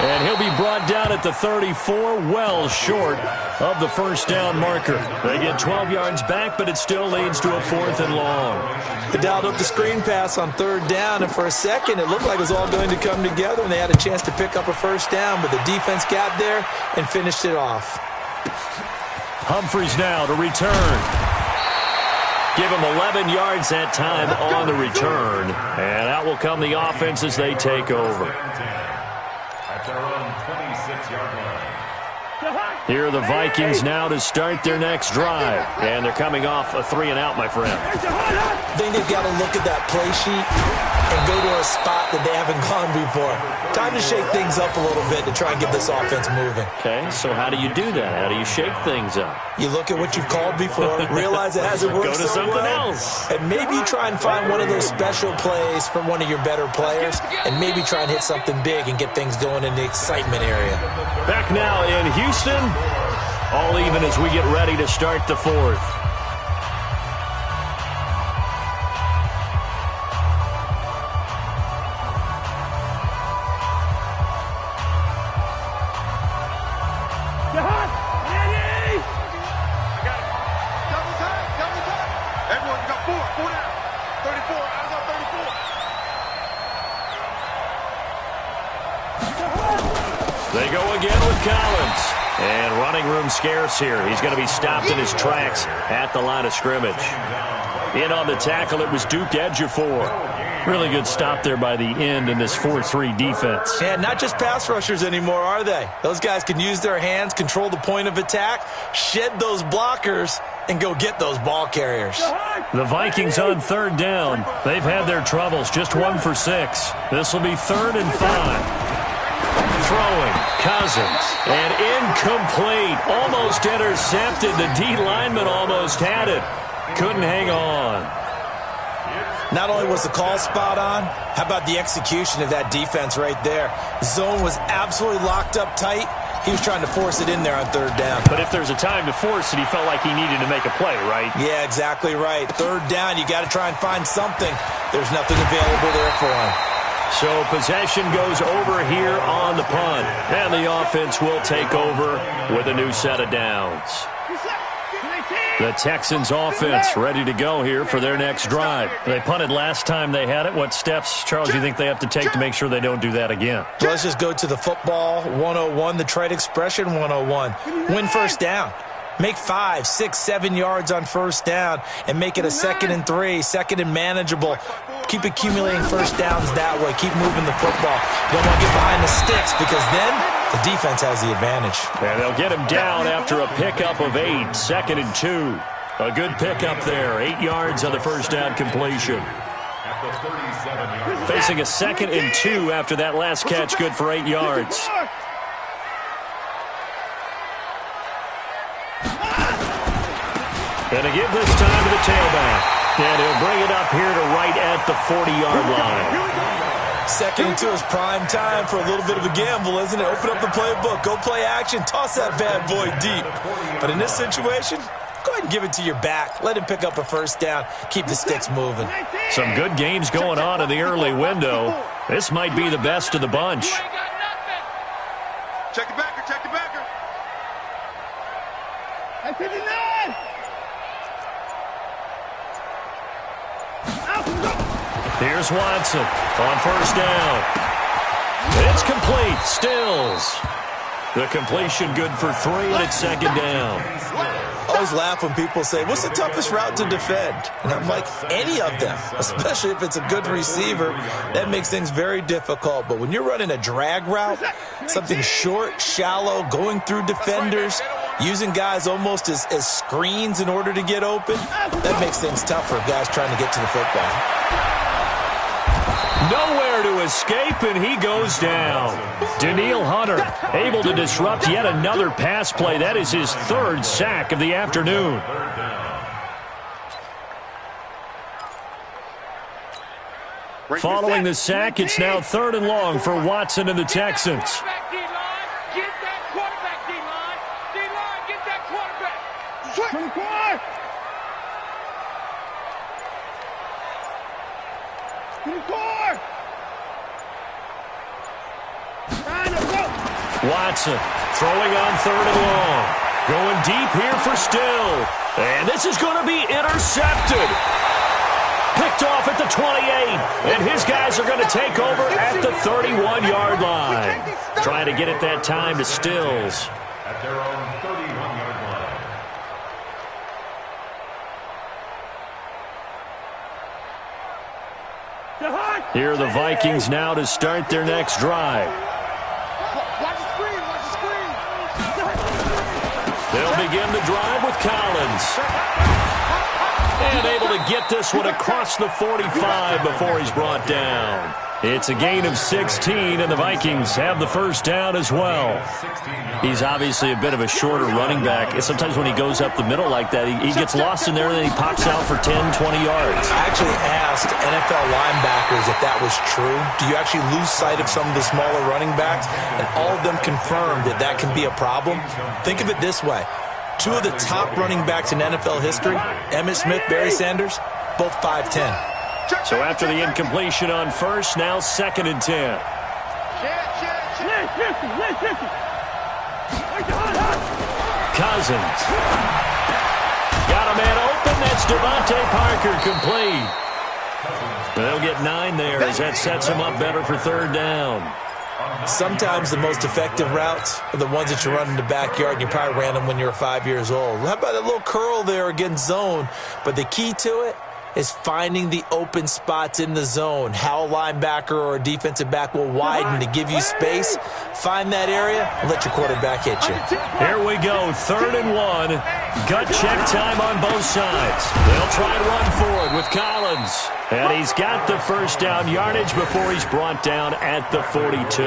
And he'll be brought down at the 34, well short of the 1st down marker. They get 12 yards back, but it still leads to a 4th and long. They dialed up the screen pass on 3rd down, and for a second it looked like it was all going to come together, and they had a chance to pick up a 1st down, but the defense got there and finished it off. Humphreys now to return. Give him 11 yards that time on the return. And out will come the offense as they take over. At their own 26-yard line. Here are the Vikings now to start their next drive. And they're coming off a 3-and-out, my friend. I think they've got to look at that play sheet and go to a spot that they haven't gone before. Time to shake things up a little bit to try and get this offense moving. Okay, so how do you do that? How do you shake things up? You look at what you've called before, realize it hasn't worked Go to so something well, else. and maybe you try and find one of those special plays from one of your better players, and maybe try and hit something big and get things going in the excitement area. Back now in Houston, all even as we get ready to start the 4th. They go again with Collins. And running room scarce here. He's going to be stopped in his tracks at the line of scrimmage. In on the tackle, it was Duke Ejiofor. Really good stop there by the end in this 4-3 defense. Yeah, not just pass rushers anymore, are they? Those guys can use their hands, control the point of attack, shed those blockers, and go get those ball carriers. The Vikings on 3rd down. They've had their troubles, just 1 for 6. This will be 3rd and 5. Throwing, Cousins, and incomplete. Almost intercepted. The D lineman almost had it. Couldn't hang on. Not only was the call spot on, how about the execution of that defense right there? Zone was absolutely locked up tight. He was trying to force it in there on 3rd down. But if there's a time to force it, he felt like he needed to make a play, right? Yeah, exactly right. 3rd down, you got to try and find something. There's nothing available there for him. So possession goes over here on the punt. And the offense will take over with a new set of downs. The Texans offense ready to go here for their next drive. They punted last time they had it. What steps, Charles, do you think they have to take to make sure they don't do that again? Well, let's just go to the football 101, the trite expression 101. Win 1st down. Make 5, 6, 7 yards on 1st down and make it a 2nd and 3, 2nd and manageable. Keep accumulating 1st downs that way. Keep moving the football. You don't want to get behind the sticks because then the defense has the advantage. And they'll get him down after a pickup of 8, 2nd and 2. A good pickup there, 8 yards on the 1st down completion. Facing a 2nd and 2 after that last catch, good for 8 yards. And to give this time to the tailback. And he'll bring it up here to right at the 40-yard line. 2nd and 2 is prime time for a little bit of a gamble, isn't it? Open up the playbook, go play action, toss that bad boy deep. But in this situation, go ahead and give it to your back. Let him pick up a 1st down, keep the sticks moving. Some good games going on in the early window. This might be the best of the bunch. Check the backer, check the backer. At 59. Here's Watson on 1st down. It's complete. Stills. The completion good for 3, and it's 2nd down. I always laugh when people say, what's the toughest route to defend? And I'm like, any of them, especially if it's a good receiver. That makes things very difficult. But when you're running a drag route, something short, shallow, going through defenders, Using guys almost as screens in order to get open, that makes things tough for guys trying to get to the football. Nowhere to escape, and he goes down. Danielle Hunter able to disrupt yet another pass play. That is his third sack of the afternoon. Following the sack, it's now 3rd and long for Watson and the Texans. Get that quarterback, D-line. D-line, get that quarterback. 24! 24! Watson throwing on 3rd and long. Going deep here for Still. And this is going to be intercepted. Picked off at the 28. And his guys are going to take over at the 31-yard line. Trying to get it that time to Stills. At their own 31-yard line. Here are the Vikings now to start their next drive. Watch the screen, watch the screen. They'll begin the drive with Collins. And able to get this one across the 45 before he's brought down. It's a gain of 16, and the Vikings have the first down as well. He's obviously a bit of a shorter running back. Sometimes when he goes up the middle like that, he gets lost in there, and then he pops out for 10, 20 yards. I actually asked NFL linebackers if that was true. Do you actually lose sight of some of the smaller running backs? And all of them confirmed that that can be a problem. Think of it this way. 2 of the top running backs in NFL history, Emmitt Smith, Barry Sanders, both 5'10". So after the incompletion on first, now 2nd and 10. Cousins. Got a man open. That's Devontae Parker complete. They'll get 9 there as that sets him up better for 3rd down. Sometimes the most effective routes are the ones that you run in the backyard, and you probably ran them when you were 5 years old. How about a little curl there against zone? But the key to it is finding the open spots in the zone. How a linebacker or a defensive back will widen to give you space. Find that area and let your quarterback hit you. Here we go, 3rd and 1. Gut check time on both sides. They'll try and run forward with Collins. And he's got the first down yardage before he's brought down at the 42.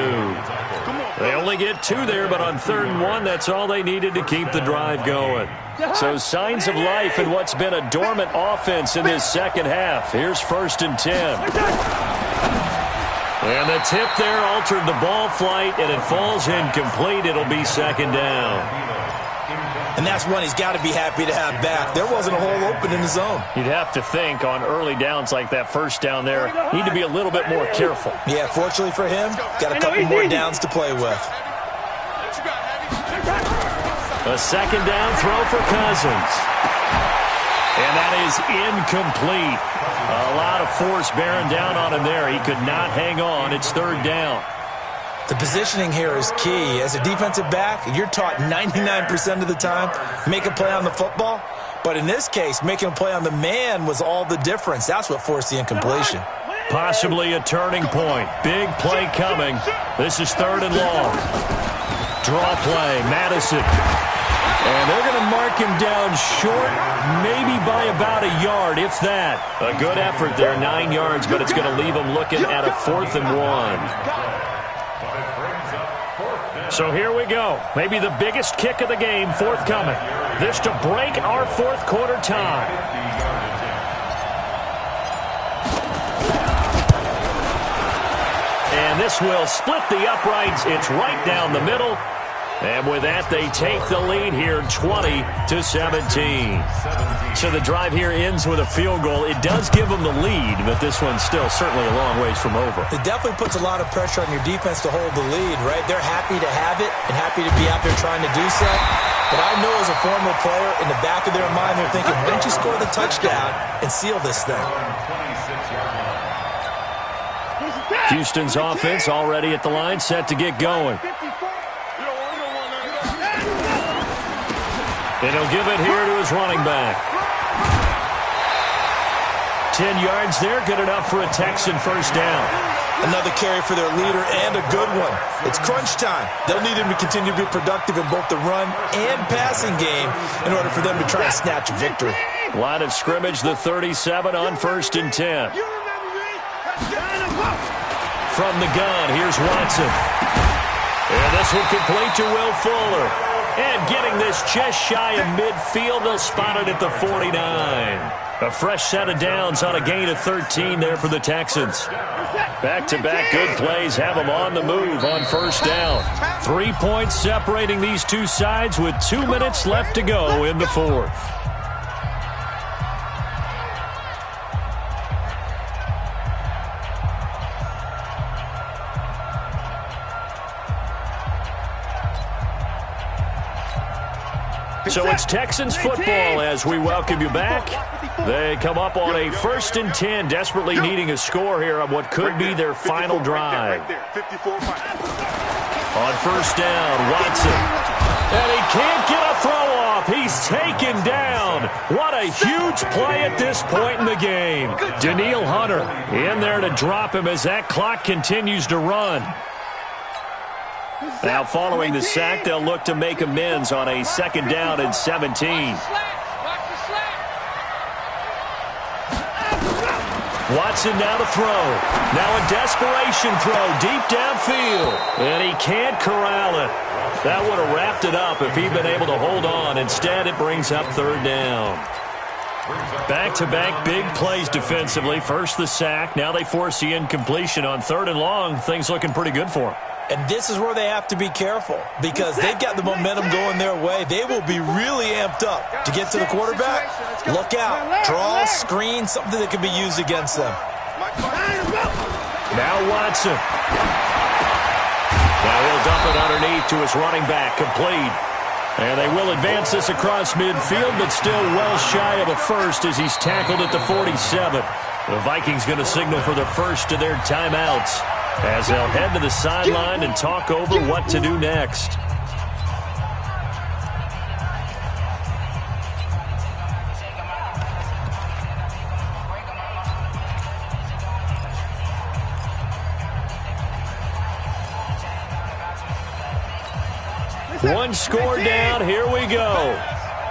They only get 2 there, but on 3rd and 1, that's all they needed to keep the drive going. So signs of life in what's been a dormant offense in this second half. Here's 1st and 10. And the tip there altered the ball flight, and it falls incomplete. It'll be 2nd down. And that's one he's got to be happy to have back. There wasn't a hole open in the zone. You'd have to think on early downs like that first down there, need to be a little bit more careful. Yeah, fortunately for him, got a couple more downs to play with. A 2nd down throw for Cousins. And that is incomplete. A lot of force bearing down on him there. He could not hang on. It's 3rd down. The positioning here is key. As a defensive back, you're taught 99% of the time, make a play on the football. But in this case, making a play on the man was all the difference. That's what forced the incompletion. Possibly a turning point. Big play coming. This is 3rd and long. Draw play, Madison. And they're going to mark him down short, maybe by about a yard, if that. A good effort there, 9 yards, but it's going to leave him looking at a 4th and 1. So here we go. Maybe the biggest kick of the game forthcoming. This to break our 4th quarter tie. And this will split the uprights. It's right down the middle. And with that, they take the lead here 20-17. So the drive here ends with a field goal. It does give them the lead, but this one's still certainly a long ways from over. It definitely puts a lot of pressure on your defense to hold the lead, right? They're happy to have it and happy to be out there trying to do so. But I know as a former player, in the back of their mind, they're thinking, why don't you score the touchdown and seal this thing? Houston's offense already at the line, set to get going. And he'll give it here to his running back. 10 yards there, good enough for a Texan first down. Another carry for their leader and a good one. It's crunch time. They'll need him to continue to be productive in both the run and passing game in order for them to try and snatch a victory. Line of scrimmage, the 37 on 1st and 10. From the gun, here's Watson. And this will complete to Will Fuller. And getting this just shy of midfield, they'll spot it at the 49. A fresh set of downs on a gain of 13 there for the Texans. Back-to-back good plays have them on the move on 1st down. 3 points separating these two sides with 2 minutes left to go in the 4th. So it's Texans football as we welcome you back. They come up on a 1st and 10, desperately needing a score here on what could be their final drive. On 1st down, Watson. And he can't get a throw off. He's taken down. What a huge play at this point in the game. Danielle Hunter in there to drop him as that clock continues to run. Now, following the sack, they'll look to make amends on a 2nd down and 17. Watson now to throw. Now a desperation throw deep downfield. And he can't corral it. That would have wrapped it up if he'd been able to hold on. Instead, it brings up 3rd down. Back-to-back big plays defensively. First the sack. Now they force the incompletion on 3rd and long. Things looking pretty good for them. And this is where they have to be careful because they've got the momentum going their way. They will be really amped up to get to the quarterback. Look out. Draw, screen, something that can be used against them. Now Watson. Now he'll dump it underneath to his running back, complete. And they will advance this across midfield, but still well shy of a first as he's tackled at the 47. The Vikings going to signal for the first of their timeouts as they'll head to the sideline and talk over what to do next. One score down. Here we go.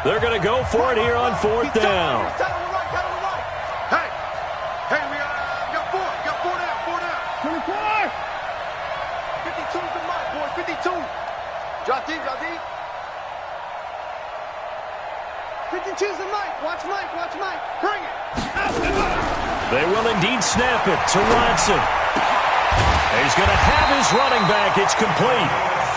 They're going to go for it here on 4th down. Hey, we got 4 down, 4 down. 24. 52's the mark, boys, 52. Drop deep. 52's the mic. Watch Mike. Bring it. They will indeed snap it to Watson. He's going to have his running back. It's complete.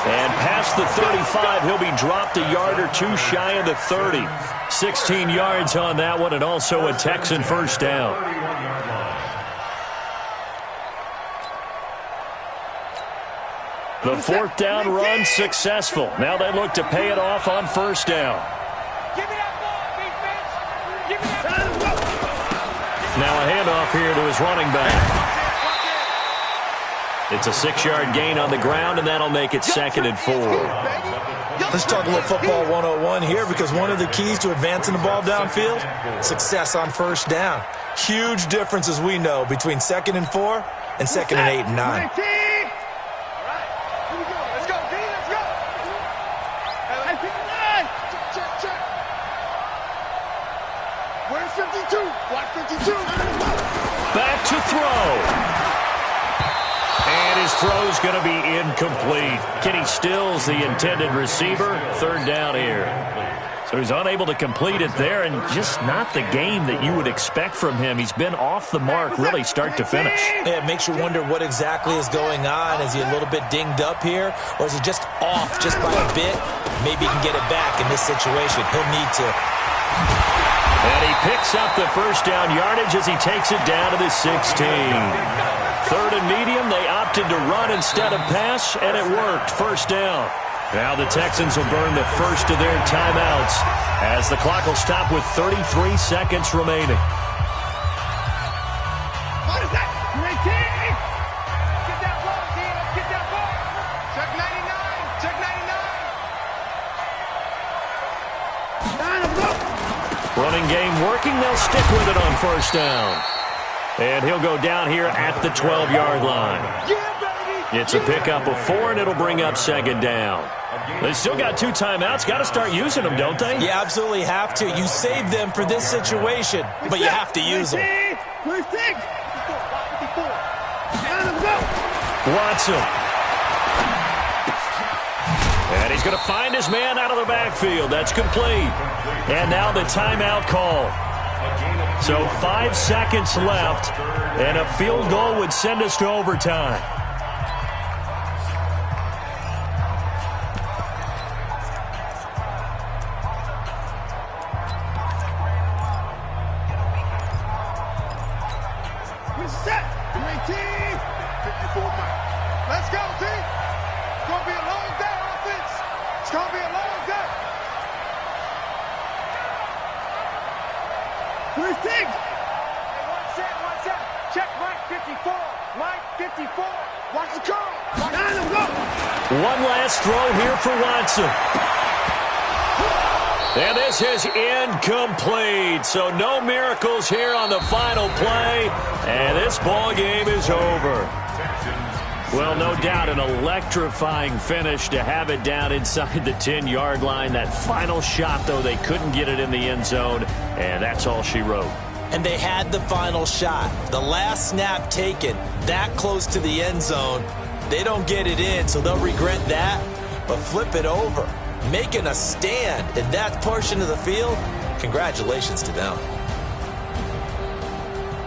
And past the 35, he'll be dropped a yard or two shy of the 30. 16 yards on that one, and also a Texan first down. The 4th down run successful. Now they look to pay it off on 1st down. Now a handoff here to his running back. It's a 6-yard gain on the ground, and that'll make it 2nd and 4. Let's talk a little football 101 here because one of the keys to advancing the ball downfield, success on 1st down. Huge difference, as we know, between 2nd and 4 and 2nd and 8 and 9. Where's 52? Watch 52. Back to throw. And his throw's going to be incomplete. Kenny Stills, the intended receiver. 3rd down here. So he's unable to complete it there, and just not the game that you would expect from him. He's been off the mark really start to finish. Yeah, it makes you wonder what exactly is going on. Is he a little bit dinged up here, or is he just off just by a bit? Maybe he can get it back in this situation. He'll need to. And he picks up the 1st down yardage as he takes it down to the 16. 3rd and medium, they opted to run instead of pass, and it worked. 1st down. Now the Texans will burn the first of their timeouts as the clock will stop with 33 seconds remaining. What is that? Great kick! Get that ball, Dean. Get that ball. Check 99. Check 99. Running game working. They'll stick with it on 1st down. And he'll go down here at the 12-yard line. It's a pickup of 4, and it'll bring up second down. They still got 2 timeouts. Got to start using them, don't they? You absolutely have to. You save them for this situation, but you have to use them. Watson. And he's going to find his man out of the backfield. That's complete. And now the timeout call. So 5 seconds left, and a field goal would send us to overtime. Let's go, team. It's going to be a long day, offense. It's going to be a long day. Where's Tiggs? Hey, one set. Check Mike 54. Mike 54. Watch the call. One last throw here for Watson. And this is incomplete. So no miracles here on the final play. And this ball game is over. Well, no doubt an electrifying finish to have it down inside the 10-yard line. That final shot, though, they couldn't get it in the end zone, and that's all she wrote. And they had the final shot. The last snap taken that close to the end zone. They don't get it in, so they'll regret that, but flip it over. Making a stand in that portion of the field, congratulations to them.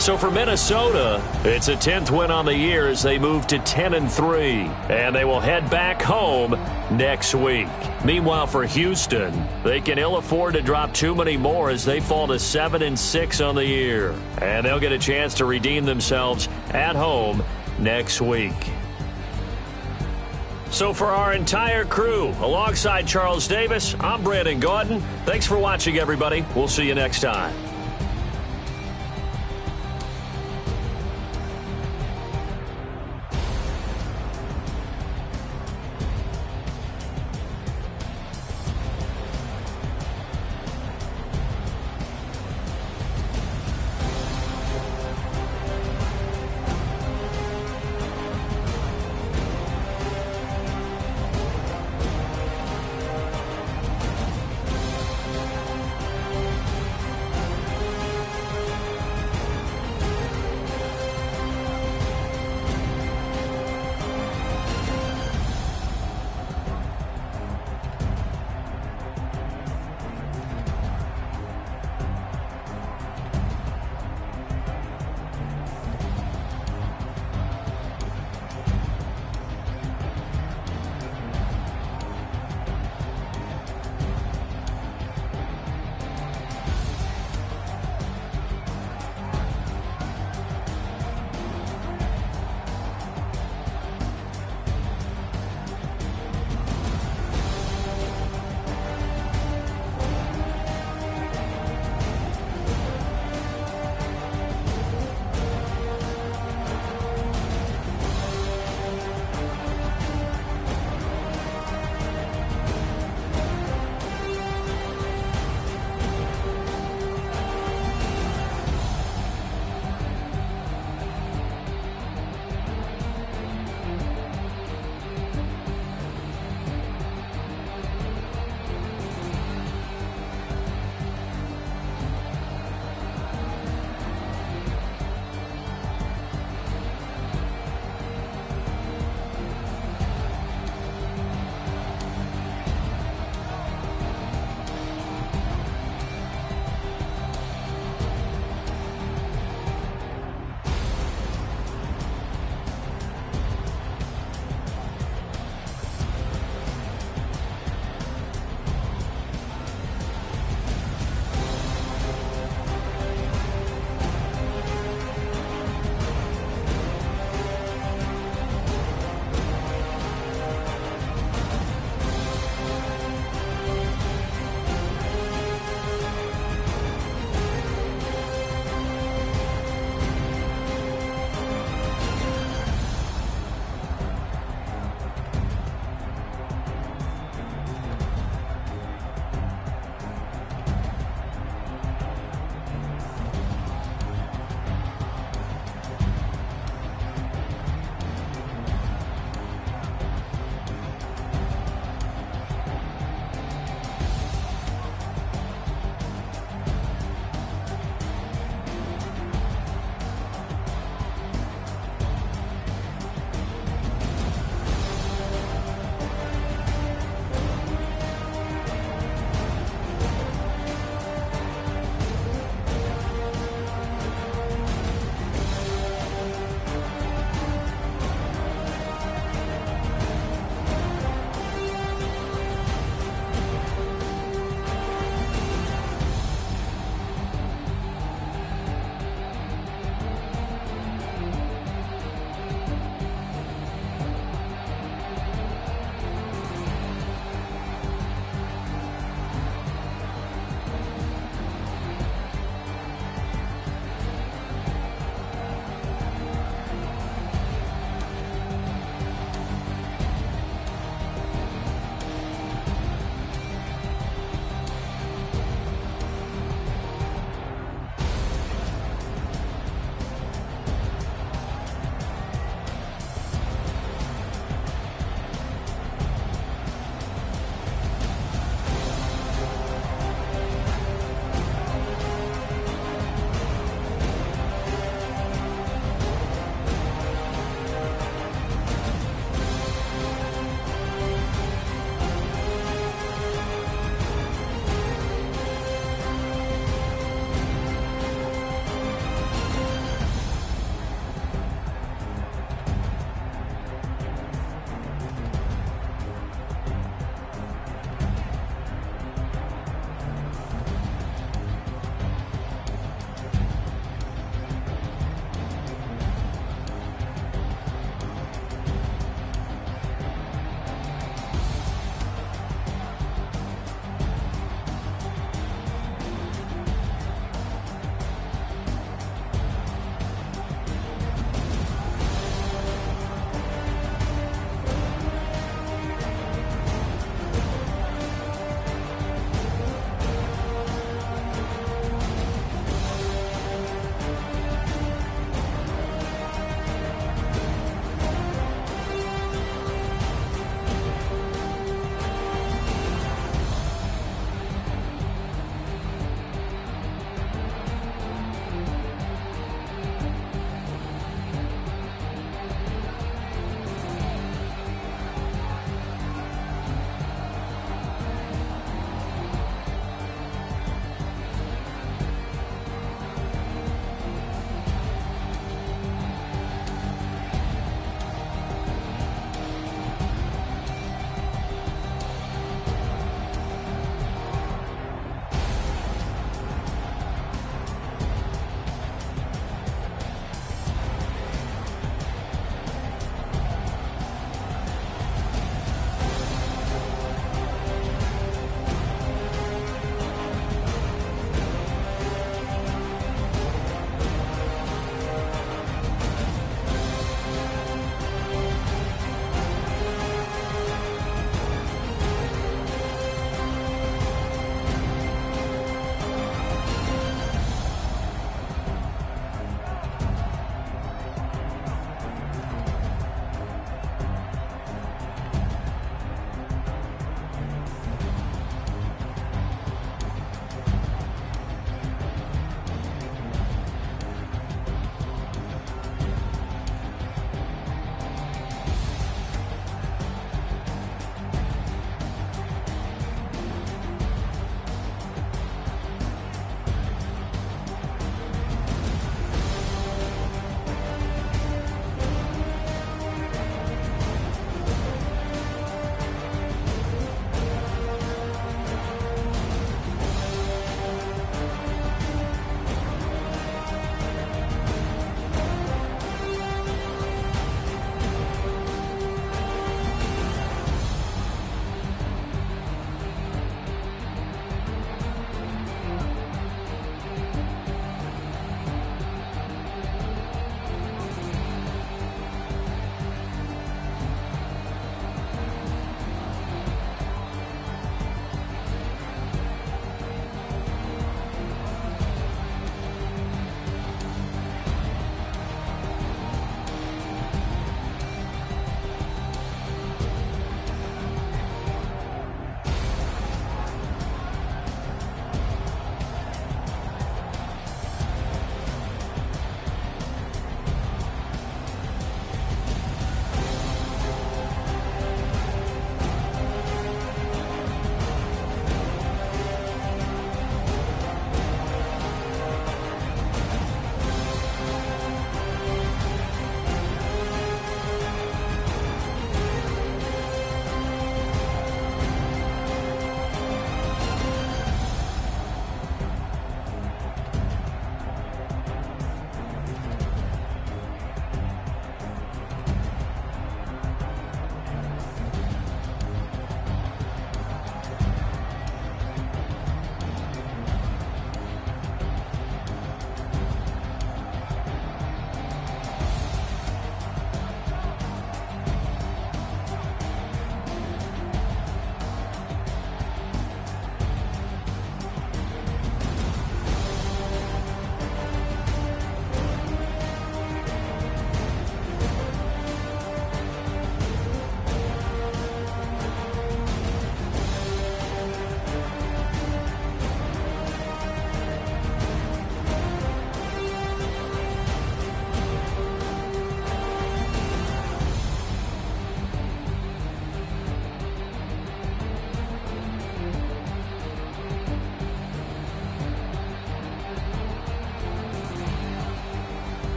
So for Minnesota, it's a 10th win on the year as they move to 10-3, and they will head back home next week. Meanwhile, for Houston, they can ill afford to drop too many more as they fall to 7-6 on the year, and they'll get a chance to redeem themselves at home next week. So for our entire crew, alongside Charles Davis, I'm Brandon Gaudin. Thanks for watching, everybody. We'll see you next time.